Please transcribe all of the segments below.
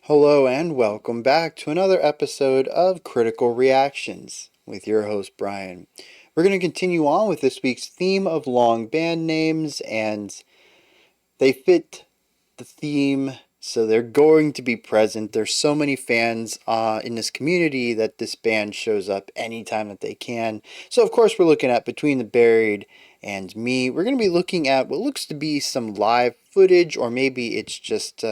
Hello and welcome back to another episode of Critical Reactions with your host Bryan. We're going to continue on with this week's theme of long band names, and they fit the theme, so they're going to be present. There's so many fans in this community that this band shows up anytime that they can. So of course we're looking at Between the Buried and Me. We're going to be looking at what looks to be some live footage, or maybe it's just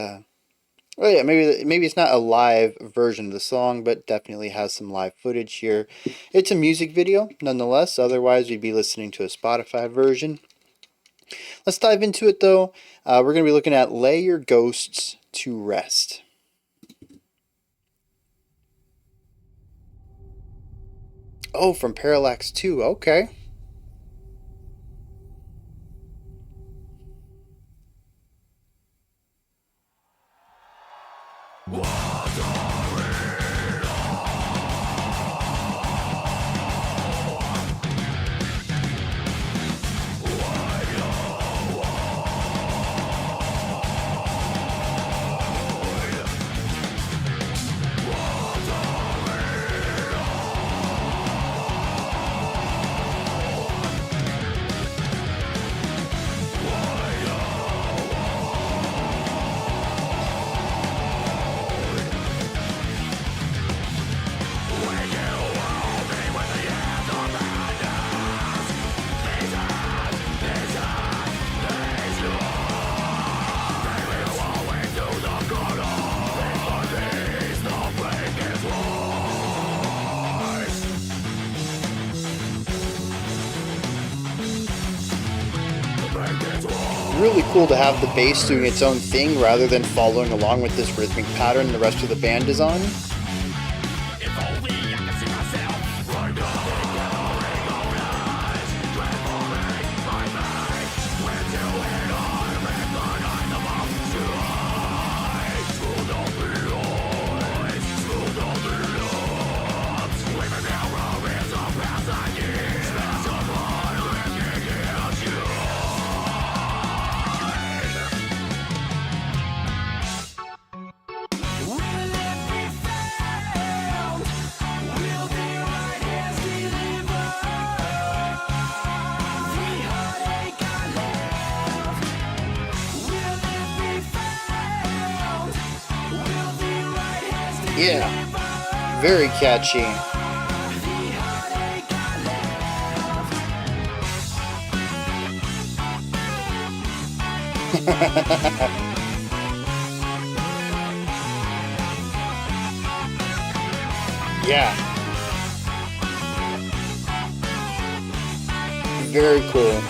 well, yeah, maybe it's not a live version of the song, but definitely has some live footage here. It's a music video, nonetheless. Otherwise, we'd be listening to a Spotify version. Let's dive into it, though. We're going to be looking at Lay Your Ghosts to Rest. Oh, from Parallax 2. Okay. Really cool to have the bass doing its own thing rather than following along with this rhythmic pattern the rest of the band is on. Yeah, very catchy. Yeah. Very cool.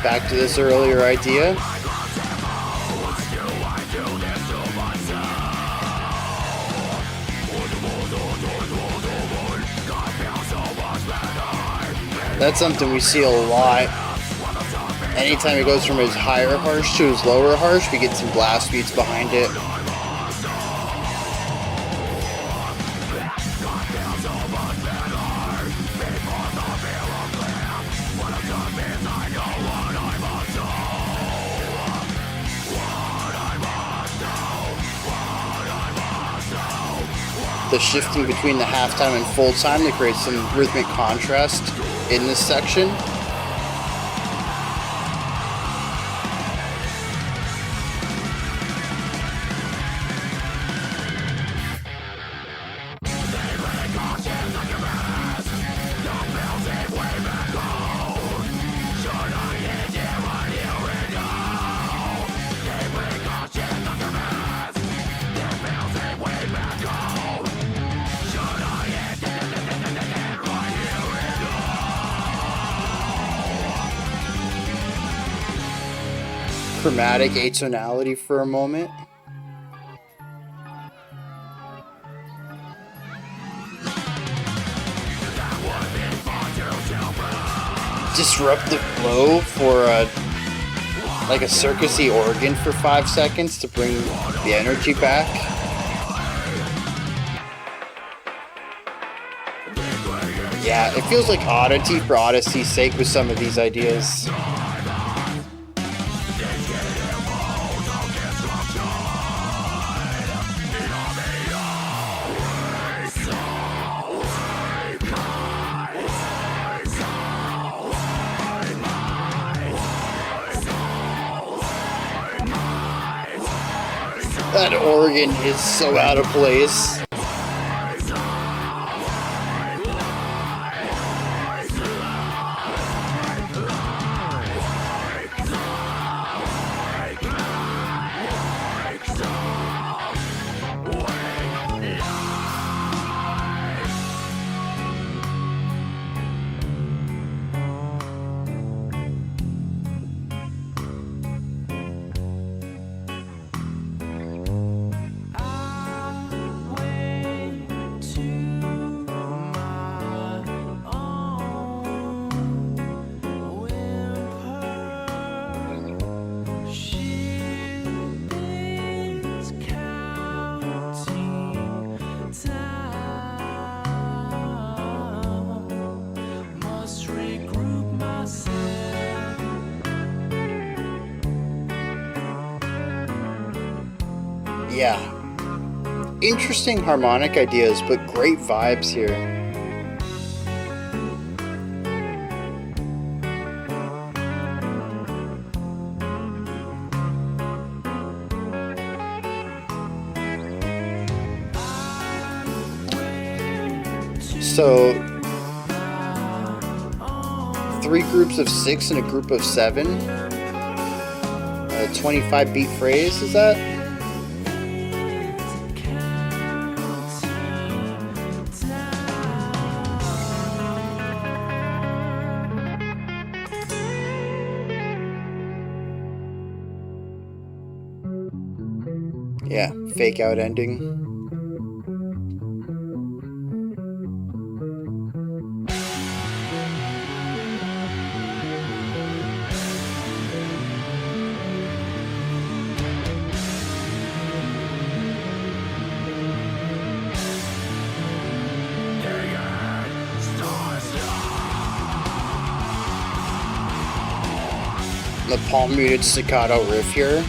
Back to this earlier idea. That's something we see a lot. Anytime it goes from his higher harsh to his lower harsh, we get some blast beats behind it. The shifting between the halftime and full time to create some rhythmic contrast in this section. Chromatic atonality for a moment. Disruptive flow for like a circusy organ for 5 seconds to bring the energy back. Yeah, it feels like oddity for oddity's sake with some of these ideas. That organ is so out of place. Yeah, interesting harmonic ideas, but great vibes here. So, 3 groups of 6 and a group of 7. A 25 beat phrase, is that? Yeah, fake out ending. The palm muted staccato riff here.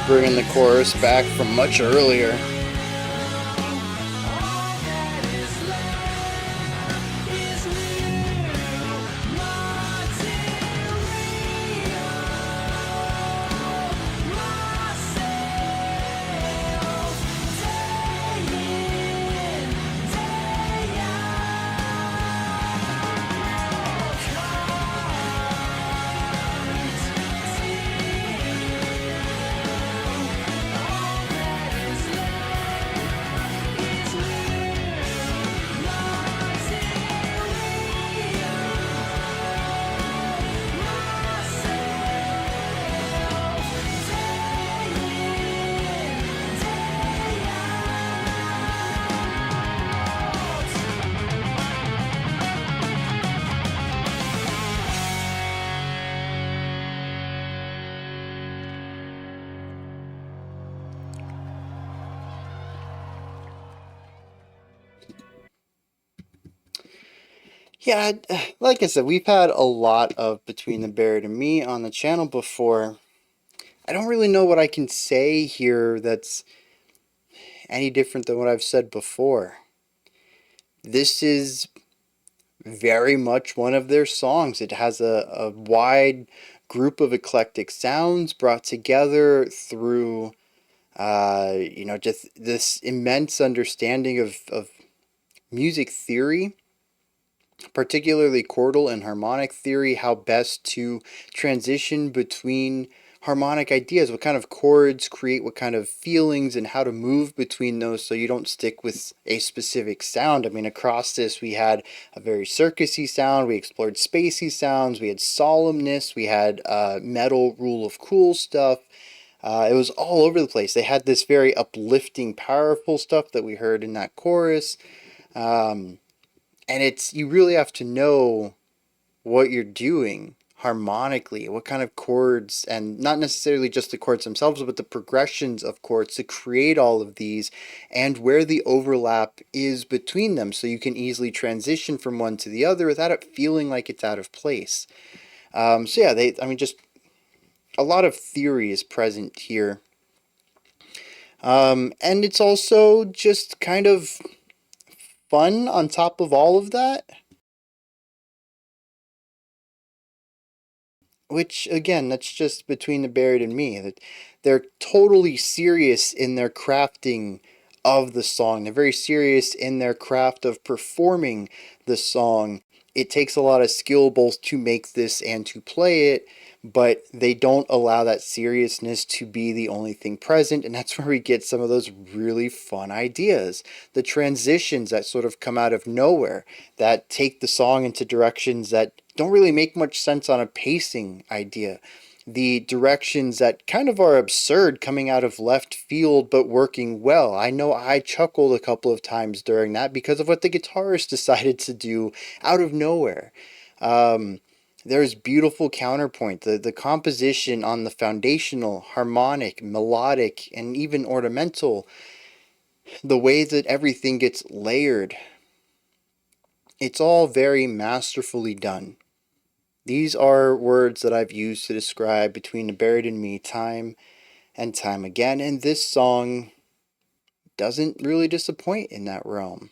Bringing the chorus back from much earlier. Yeah, like I said, we've had a lot of Between the Buried and Me on the channel before. I don't really know what I can say here that's any different than what I've said before. This is very much one of their songs. It has a wide group of eclectic sounds brought together through, just this immense understanding of music theory, particularly chordal and harmonic theory, how best to transition between harmonic ideas, what kind of chords create what kind of feelings, and how to move between those so you don't stick with a specific sound. I mean, across this, we had a very circusy sound, we explored spacey sounds, we had solemnness, we had metal rule of cool stuff. It was all over the place. They had this very uplifting, powerful stuff that we heard in that chorus. And you really have to know what you're doing harmonically, what kind of chords, and not necessarily just the chords themselves, but the progressions of chords to create all of these, and where the overlap is between them, so you can easily transition from one to the other without it feeling like it's out of place. So yeah, just a lot of theory is present here. And it's also just kind of fun on top of all of that. Which, again, that's just Between the Buried and Me. That they're totally serious in their crafting of the song. They're very serious in their craft of performing the song. It takes a lot of skill both to make this and to play it, but they don't allow that seriousness to be the only thing present, and that's where we get some of those really fun ideas. The transitions that sort of come out of nowhere, that take the song into directions that don't really make much sense on a pacing idea. The directions that kind of are absurd coming out of left field but working well. I know I chuckled a couple of times during that because of what the guitarist decided to do out of nowhere. There's beautiful counterpoint. The composition on the foundational, harmonic, melodic, and even ornamental, the way that everything gets layered, it's all very masterfully done. These are words that I've used to describe Between the Buried and Me time and time again, and this song doesn't really disappoint in that realm.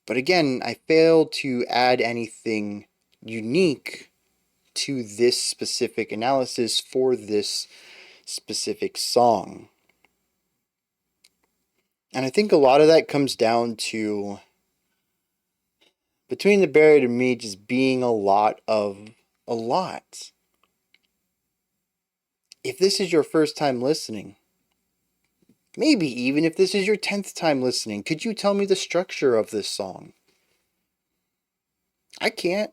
But again, I failed to add anything unique to this specific analysis for this specific song. And I think a lot of that comes down to Between the Buried and Me just being a lot of a lot. If this is your first time listening, maybe even if this is your 10th time listening, could you tell me the structure of this song? I can't.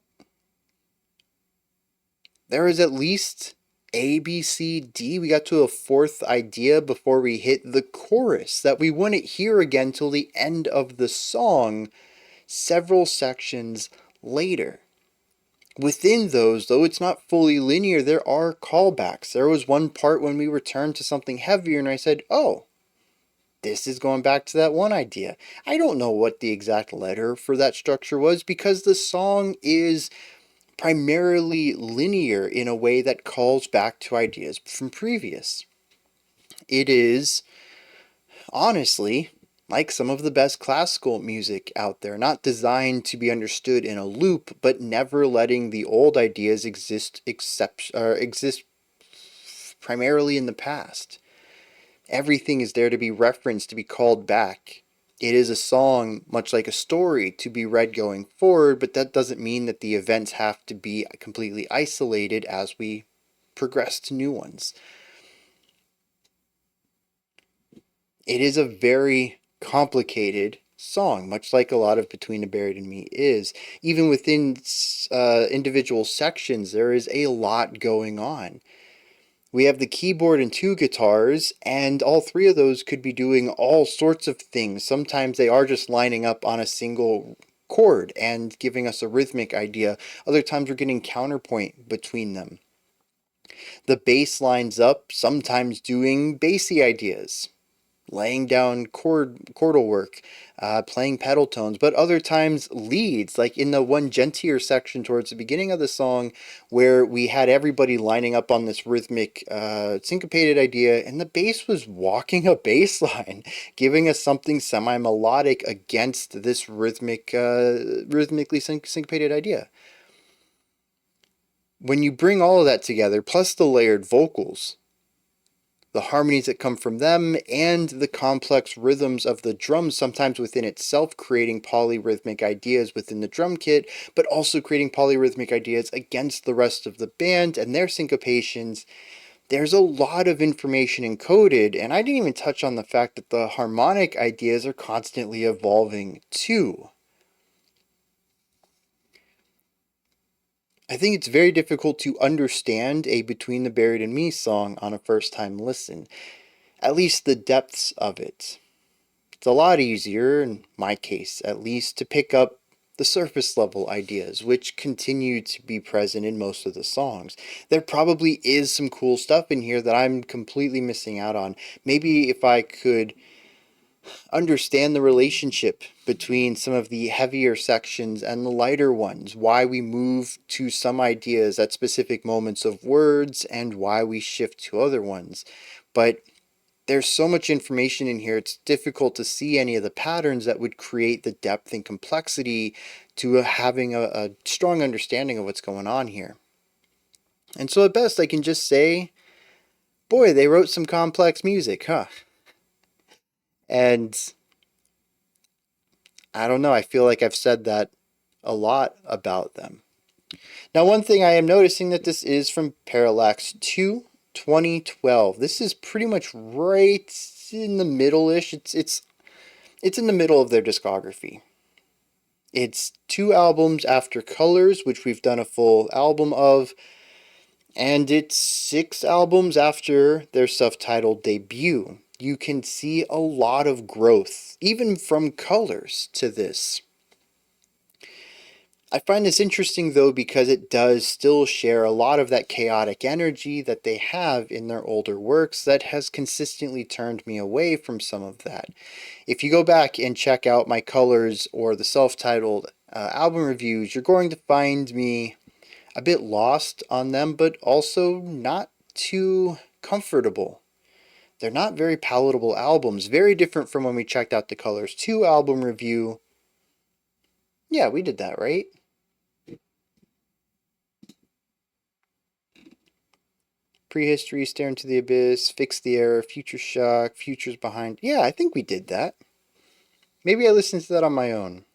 There is at least A, B, C, D. We got to a fourth idea before we hit the chorus that we wouldn't hear again till the end of the song, several sections later. Within those, though it's not fully linear, there are callbacks. There was one part when we returned to something heavier and I said, oh, this is going back to that one idea. I don't know what the exact letter for that structure was because the song is primarily linear in a way that calls back to ideas from previous. It is, honestly, like some of the best classical music out there, not designed to be understood in a loop, but never letting the old ideas exist primarily in the past. Everything is there to be referenced, to be called back. It is a song, much like a story, to be read going forward, but that doesn't mean that the events have to be completely isolated as we progress to new ones. It is a very complicated song, much like a lot of Between the Buried and Me is. Even within individual sections, there is a lot going on. We have the keyboard and two guitars, and all three of those could be doing all sorts of things. Sometimes they are just lining up on a single chord and giving us a rhythmic idea. Other times we're getting counterpoint between them. The bass lines up, sometimes doing bassy ideas. laying down chordal work, playing pedal tones, but other times leads, like in the one gentler section towards the beginning of the song, where we had everybody lining up on this rhythmic, syncopated idea, and the bass was walking a bass line, giving us something semi-melodic against this rhythmically syncopated idea. When you bring all of that together, plus the layered vocals, the harmonies that come from them, and the complex rhythms of the drums, sometimes within itself creating polyrhythmic ideas within the drum kit, but also creating polyrhythmic ideas against the rest of the band and their syncopations. There's a lot of information encoded, and I didn't even touch on the fact that the harmonic ideas are constantly evolving too. I think it's very difficult to understand a Between the Buried and Me song on a first time listen, at least the depths of it. It's a lot easier, in my case at least, to pick up the surface level ideas, which continue to be present in most of the songs. There probably is some cool stuff in here that I'm completely missing out on. Maybe if I could understand the relationship between some of the heavier sections and the lighter ones, why we move to some ideas at specific moments of words and why we shift to other ones. But there's so much information in here, it's difficult to see any of the patterns that would create the depth and complexity to having a strong understanding of what's going on here. And so at best I can just say, boy, they wrote some complex music, huh? And I don't know, I feel like I've said that a lot about them. Now, one thing I am noticing that this is from Parallax 2, 2012. This is pretty much right in the middle-ish. It's in the middle of their discography. It's 2 albums after Colors, which we've done a full album of, and it's 6 albums after their self-titled debut. You can see a lot of growth, even from Colors to this. I find this interesting though because it does still share a lot of that chaotic energy that they have in their older works that has consistently turned me away from some of that. If you go back and check out my Colors or the self-titled album reviews, you're going to find me a bit lost on them, but also not too comfortable. They're not very palatable albums, very different from when we checked out the Colors 2 album review. Yeah, we did that, right? Prehistory, Stare into the Abyss, Fix the Error, Future Shock, Futures Behind. Yeah, I think we did that. Maybe I listened to that on my own.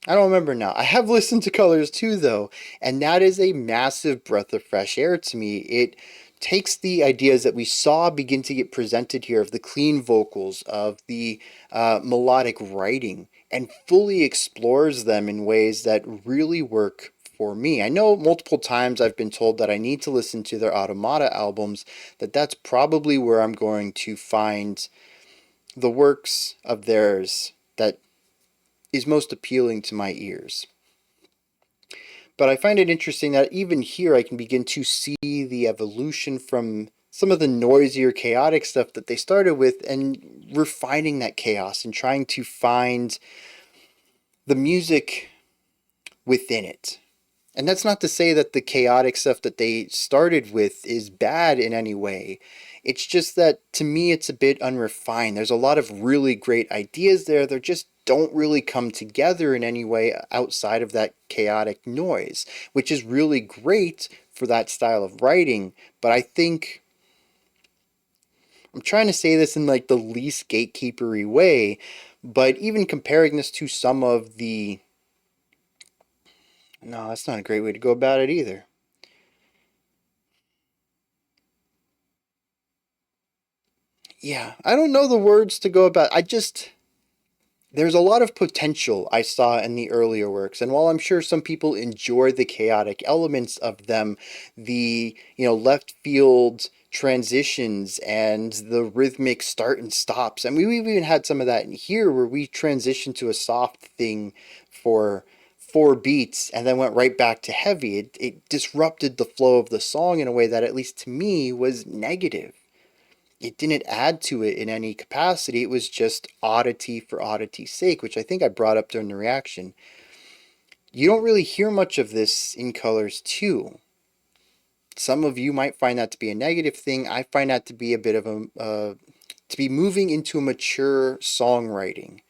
I don't remember now. I have listened to Colors too, though, and that is a massive breath of fresh air to me. It takes the ideas that we saw begin to get presented here of the clean vocals, of the melodic writing, and fully explores them in ways that really work for me. I know multiple times I've been told that I need to listen to their Automata albums, that's probably where I'm going to find the works of theirs that is most appealing to my ears. But I find it interesting that even here I can begin to see the evolution from some of the noisier, chaotic stuff that they started with and refining that chaos and trying to find the music within it. And that's not to say that the chaotic stuff that they started with is bad in any way. It's just that, to me, it's a bit unrefined. There's a lot of really great ideas there. They just don't really come together in any way outside of that chaotic noise, which is really great for that style of writing. But I think, I'm trying to say this in like the least gatekeepery way, but even comparing this to some of the... No, that's not a great way to go about it either. Yeah, I don't know the words to go about. There's a lot of potential I saw in the earlier works, and while I'm sure some people enjoy the chaotic elements of them, the, left field transitions and the rhythmic start and stops, and we've even had some of that in here where we transitioned to a soft thing for 4 beats and then went right back to heavy. It disrupted the flow of the song in a way that, at least to me, was negative. it didn't add to it in any capacity. It was just oddity for oddity's sake, which I think I brought up during the reaction. You don't really hear much of this in Colors 2. Some of you might find that to be a negative thing. I find that to be a bit of to be moving into a mature songwriting.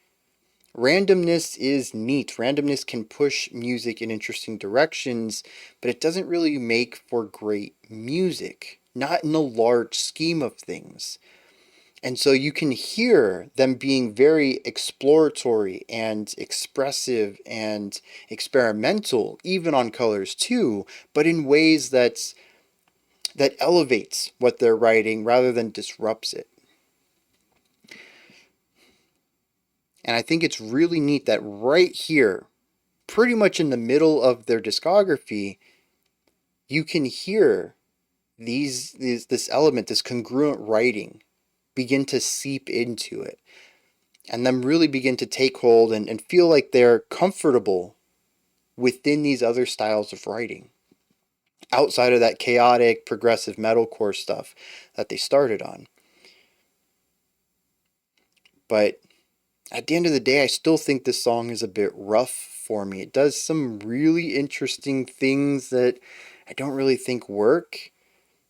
Randomness is neat. Randomness can push music in interesting directions, but it doesn't really make for great music. Not in the large scheme of things. And so you can hear them being very exploratory and expressive and experimental, even on Colors 2, but in ways that elevates what they're writing rather than disrupts it. And I think it's really neat that right here, pretty much in the middle of their discography, you can hear this element, this congruent writing, begin to seep into it. And them really begin to take hold and feel like they're comfortable within these other styles of writing, outside of that chaotic, progressive metalcore stuff that they started on. But at the end of the day, I still think this song is a bit rough for me. It does some really interesting things that I don't really think work.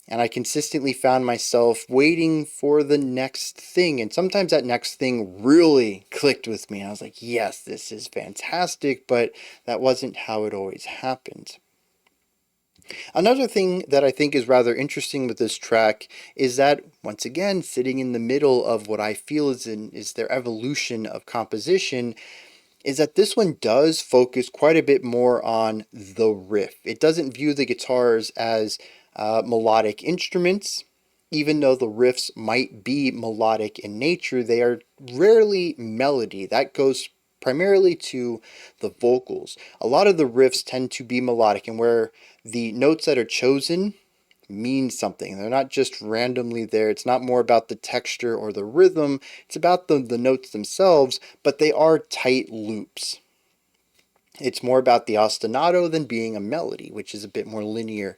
And I consistently found myself waiting for the next thing. And sometimes that next thing really clicked with me. I was like, yes, this is fantastic, but that wasn't how it always happened. Another thing that I think is rather interesting with this track is that, once again, sitting in the middle of what I feel is their evolution of composition, is that this one does focus quite a bit more on the riff. It doesn't view the guitars as melodic instruments. Even though the riffs might be melodic in nature, they are rarely melody. That goes primarily to the vocals. A lot of the riffs tend to be melodic, and where the notes that are chosen mean something. They're not just randomly there. It's not more about the texture or the rhythm. It's about the notes themselves, but they are tight loops. It's more about the ostinato than being a melody, which is a bit more linear.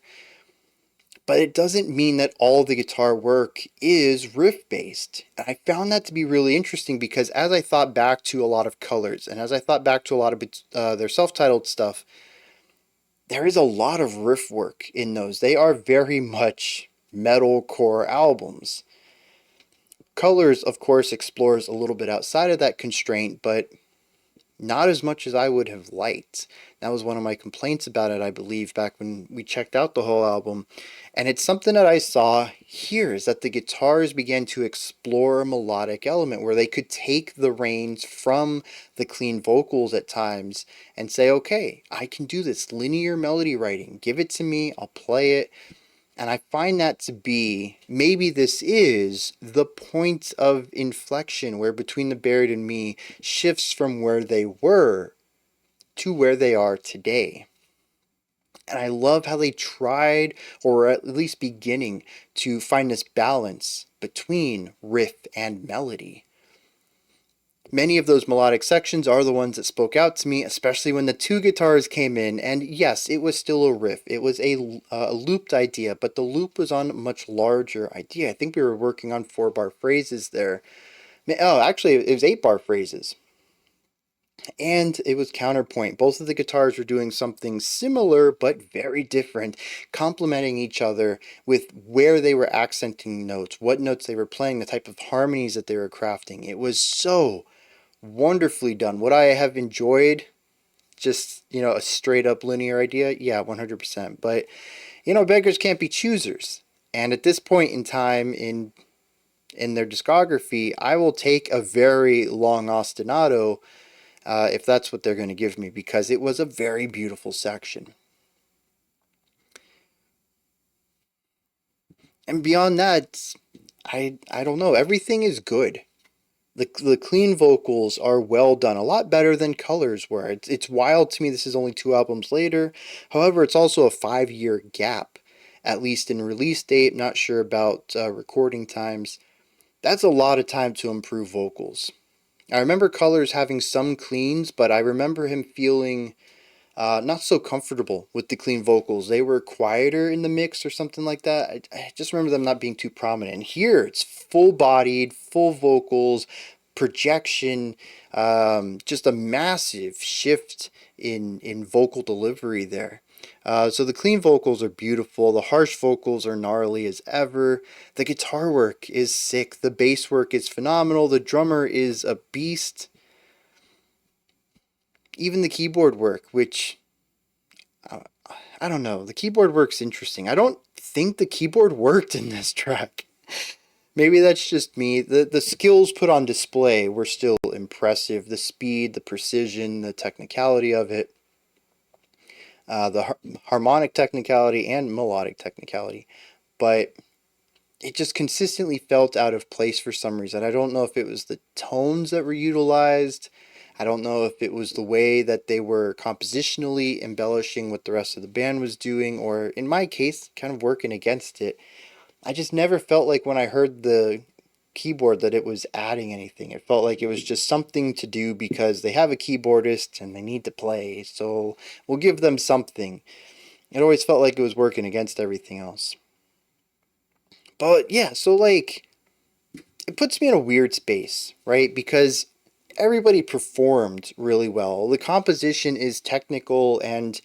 But it doesn't mean that all the guitar work is riff-based. And I found that to be really interesting because as I thought back to a lot of Colors, and as I thought back to a lot of their self-titled stuff, there is a lot of riff work in those. They are very much metalcore albums. Colors, of course, explores a little bit outside of that constraint, but not as much as I would have liked. That was one of my complaints about it, I believe, back when we checked out the whole album. And it's something that I saw here, is that the guitars began to explore a melodic element where they could take the reins from the clean vocals at times and say, okay, I can do this linear melody writing. Give it to me, I'll play it. And I find that to be, maybe this is the point of inflection where Between the Buried and Me shifts from where they were to where they are today. And I love how they tried, or at least beginning, to find this balance between riff and melody. Many of those melodic sections are the ones that spoke out to me, especially when the two guitars came in. And yes, it was still a riff. It was a looped idea, but the loop was on a much larger idea. I think we were working on 4-bar phrases there. Oh, actually, it was 8-bar phrases. And it was counterpoint. Both of the guitars were doing something similar, but very different, complementing each other with where they were accenting notes, what notes they were playing, the type of harmonies that they were crafting. It was so wonderfully done. Would I have enjoyed just, a straight up linear idea? Yeah, 100%. But, beggars can't be choosers. And at this point in time in their discography, I will take a very long ostinato if that's what they're going to give me, because it was a very beautiful section. And beyond that, I don't know. Everything is good. The clean vocals are well done, a lot better than Colors were. It's wild to me this is only 2 albums later. However, it's also a 5-year gap, at least in release date. Not sure about recording times. That's a lot of time to improve vocals. I remember Colors having some cleans, but I remember him feeling not so comfortable with the clean vocals. They were quieter in the mix or something like that. I just remember them not being too prominent. And here it's full bodied, full vocals, projection, just a massive shift in vocal delivery there. So the clean vocals are beautiful. The harsh vocals are gnarly as ever. The guitar work is sick. The bass work is phenomenal. The drummer is a beast. Even the keyboard work, which uh, I don't know, the keyboard work's interesting. I don't think the keyboard worked in this track. Maybe that's just me. The skills put on display were still impressive. The speed, the precision, the technicality of it, the harmonic technicality and melodic technicality. But it just consistently felt out of place for some reason. I don't know if it was the tones that were utilized. I don't know if it was the way that they were compositionally embellishing what the rest of the band was doing, or in my case, kind of working against it. I just never felt like when I heard the keyboard that it was adding anything. It felt like it was just something to do because they have a keyboardist and they need to play, so we'll give them something. It always felt like it was working against everything else. But yeah, so like, it puts me in a weird space, right? Because everybody performed really well. The composition is technical and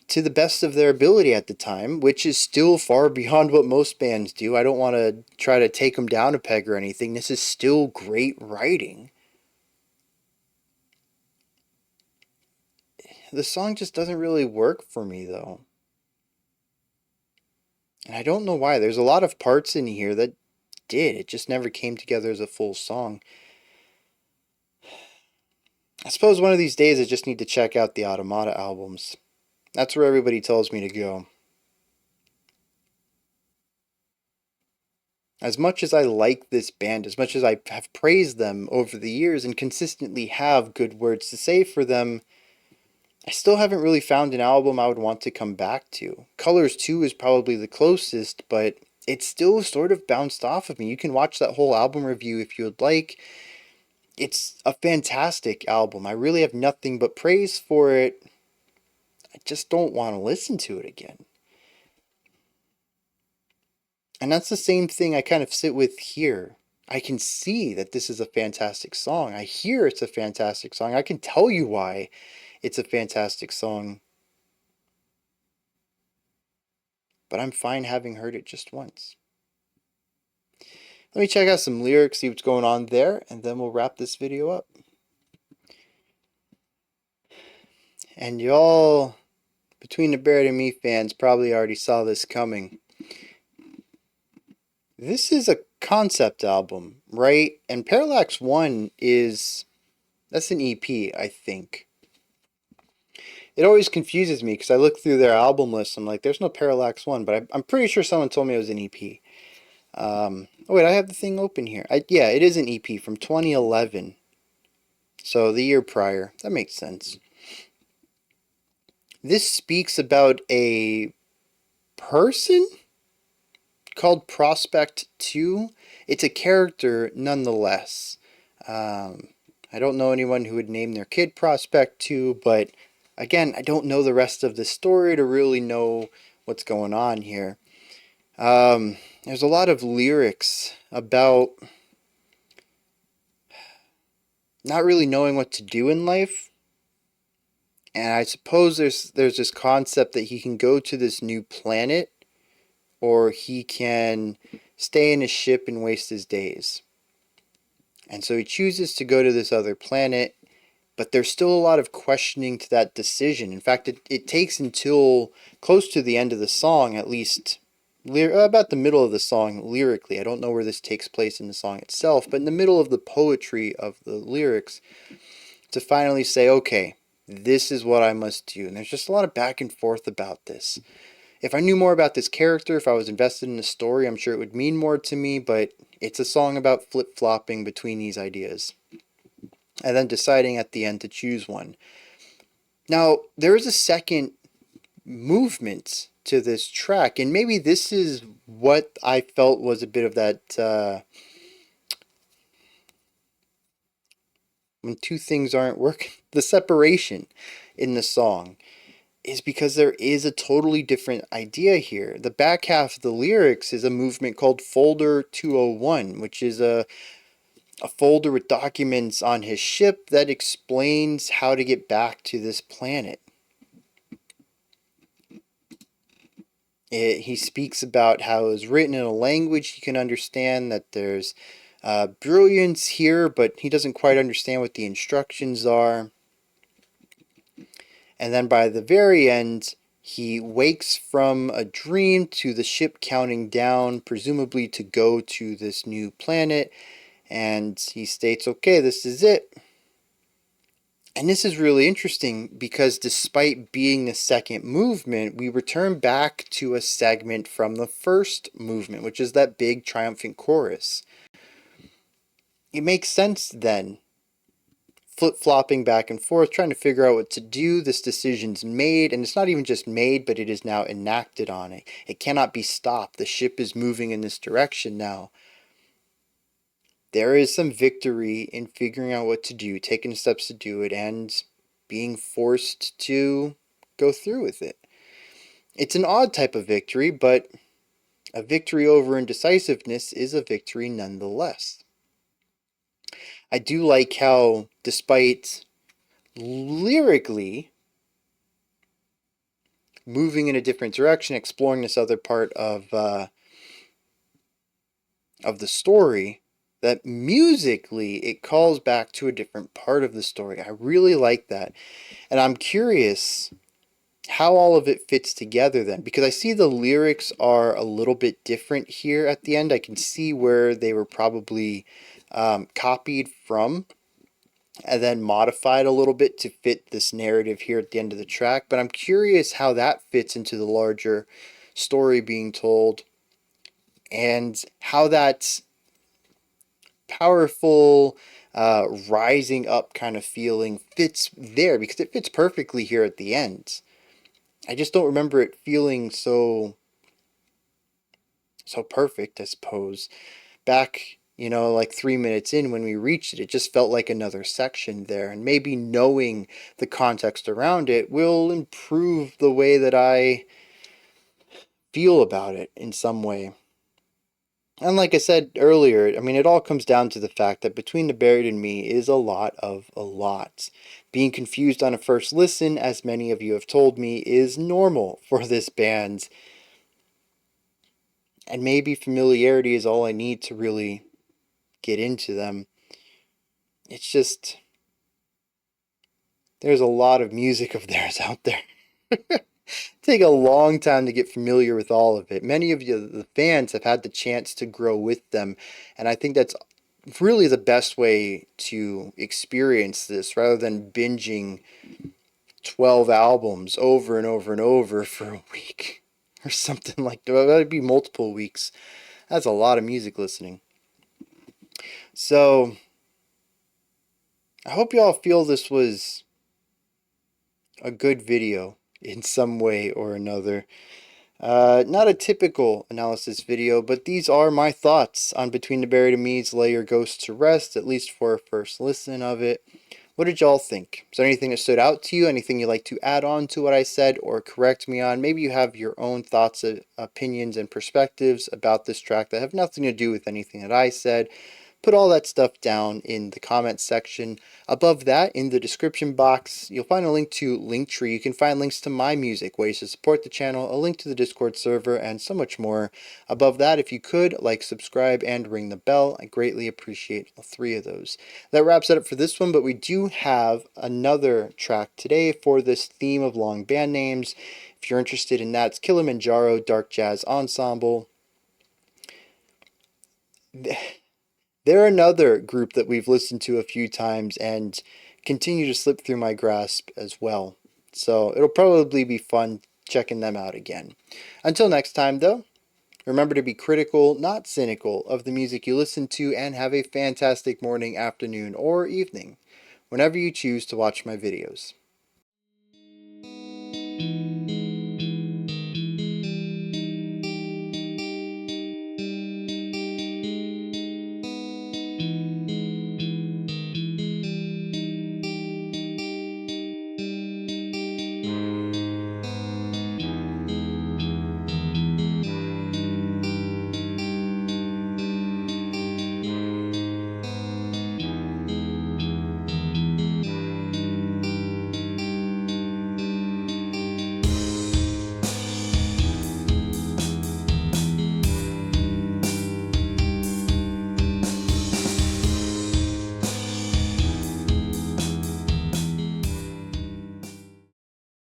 to the best of their ability at the time, which is still far beyond what most bands do. I don't want to try to take them down a peg or anything. This is still great writing. The song just doesn't really work for me, though. And I don't know why. There's a lot of parts in here that did. It just never came together as a full song. I suppose one of these days I just need to check out the Automata albums. That's where everybody tells me to go. As much as I like this band, as much as I have praised them over the years and consistently have good words to say for them, I still haven't really found an album I would want to come back to. Colors 2 is probably the closest, but it's still sort of bounced off of me. You can watch that whole album review if you would like. It's a fantastic album. I really have nothing but praise for it. I just don't want to listen to it again. And that's the same thing I kind of sit with here. I can see that this is a fantastic song. I hear it's a fantastic song. I can tell you why it's a fantastic song. But I'm fine having heard it just once. Let me check out some lyrics, see what's going on there, and then we'll wrap this video up. And y'all, between the Barrett and me fans, probably already saw this coming. This is a concept album, right? And Parallax 1 is, that's an EP, I think. It always confuses me because I look through their album list, I'm like, there's no Parallax 1, but I'm pretty sure someone told me it was an EP. Oh wait, I have the thing open here. Yeah, it is an EP from 2011. So the year prior. That makes sense. This speaks about a person called Prospect 2. It's a character nonetheless. I don't know anyone who would name their kid Prospect 2, but again, I don't know the rest of the story to really know what's going on here. There's a lot of lyrics about not really knowing what to do in life. And I suppose there's this concept that he can go to this new planet or he can stay in a ship and waste his days. And so he chooses to go to this other planet, but there's still a lot of questioning to that decision. In fact, it takes until close to the end of the song, at least about the middle of the song lyrically. I don't know where this takes place in the song itself, but in the middle of the poetry of the lyrics, to finally say, okay, this is what I must do. And there's just a lot of back and forth about this. If I knew more about this character, if I was invested in the story, I'm sure it would mean more to me, but it's a song about flip-flopping between these ideas. And then deciding at the end to choose one. Now, there is a second movement to this track, and maybe this is what I felt was a bit of that when two things aren't working, the separation in the song is because there is a totally different idea here. The back half of the lyrics is a movement called Folder 201, which is a folder with documents on his ship that explains how to get back to this planet. He speaks about how it was written in a language he can understand, that there's brilliance here, but he doesn't quite understand what the instructions are. And then by the very end, he wakes from a dream to the ship counting down, presumably to go to this new planet. And he states, okay, this is it. And this is really interesting because despite being the second movement, we return back to a segment from the first movement, which is that big triumphant chorus. It makes sense then, flip-flopping back and forth, trying to figure out what to do. This decision's made, and it's not even just made, but it is now enacted on it. It cannot be stopped. The ship is moving in this direction now. There is some victory in figuring out what to do, taking steps to do it, and being forced to go through with it. It's an odd type of victory, but a victory over indecisiveness is a victory nonetheless. I do like how, despite lyrically moving in a different direction, exploring this other part of the story, that musically it calls back to a different part of the story. I really like that. And I'm curious how all of it fits together then, because I see the lyrics are a little bit different here at the end. I can see where they were probably copied from and then modified a little bit to fit this narrative here at the end of the track. But I'm curious how that fits into the larger story being told, and how that's powerful, rising up kind of feeling fits there, because it fits perfectly here at the end. I just don't remember it feeling so perfect, I suppose. Back, like 3 minutes in when we reached it, it just felt like another section there. And maybe knowing the context around it will improve the way that I feel about it in some way. And like I said earlier, I mean, it all comes down to the fact that Between the Buried and Me is a lot of a lot. Being confused on a first listen, as many of you have told me, is normal for this band. And maybe familiarity is all I need to really get into them. It's just, there's a lot of music of theirs out there. Take a long time to get familiar with all of it. Many of you, the fans, have had the chance to grow with them, and I think that's really the best way to experience this, rather than binging 12 albums over and over and over for a week or something like that. That'd be multiple weeks. That's a lot of music listening. So I hope y'all feel this was a good video in some way or another. Not a typical analysis video, but these are my thoughts on Between the Buried and Me's Lay Your Ghost to Rest, at least for a first listen of it. What did y'all think? Is there anything that stood out to you? Anything you'd like to add on to what I said or correct me on? Maybe you have your own thoughts, opinions, and perspectives about this track that have nothing to do with anything that I said. Put all that stuff down in the comments section. Above that, in the description box, you'll find a link to Linktree. You can find links to my music, ways to support the channel, a link to the Discord server, and so much more. Above that, if you could, like, subscribe, and ring the bell. I greatly appreciate all three of those. That wraps it up for this one, but we do have another track today for this theme of long band names. If you're interested in that, it's Kilimanjaro Dark Jazz Ensemble. They're another group that we've listened to a few times and continue to slip through my grasp as well. So it'll probably be fun checking them out again. Until next time, though, remember to be critical, not cynical, of the music you listen to, and have a fantastic morning, afternoon, or evening whenever you choose to watch my videos.